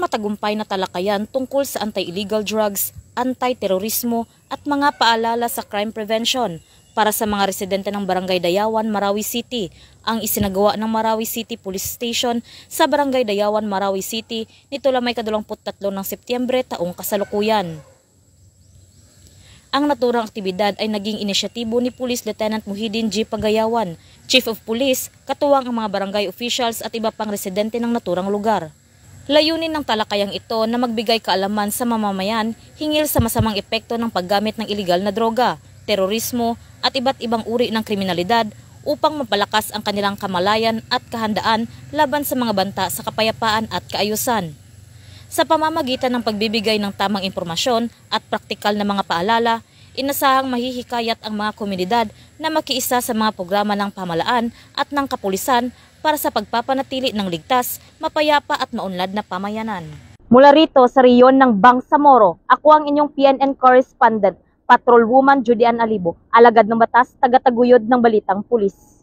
matagumpay na talakayan tungkol sa anti-illegal drugs, anti-terorismo at mga paalala sa crime prevention para sa mga residente ng Barangay Dayawan, Marawi City ang isinagawa ng Marawi City Police Station sa Barangay Dayawan, Marawi City nito lamay 23 ng Setyembre taong kasalukuyan. Ang naturang aktibidad ay naging inisyatibo ni Police Lieutenant Muhyiddin G. Pagayawan, Chief of Police, katuwang ang mga barangay officials at iba pang residente ng naturang lugar. Layunin ng talakayang ito na magbigay kaalaman sa mamamayan hinggil sa masamang epekto ng paggamit ng iligal na droga, terorismo at iba't ibang uri ng kriminalidad upang mapalakas ang kanilang kamalayan at kahandaan laban sa mga banta sa kapayapaan at kaayusan. Sa pamamagitan ng pagbibigay ng tamang impormasyon at praktikal na mga paalala, inasahang mahihikayat ang mga komunidad na makiisa sa mga programa ng pamahalaan at ng kapulisan para sa pagpapanatili ng ligtas, mapayapa at maunlad na pamayanan. Mula rito sa reyon ng Bangsamoro, ako ang inyong PNN correspondent, Patrolwoman Judy Ann Alibo, alagad ng batas, tagataguyod ng Balitang Pulis.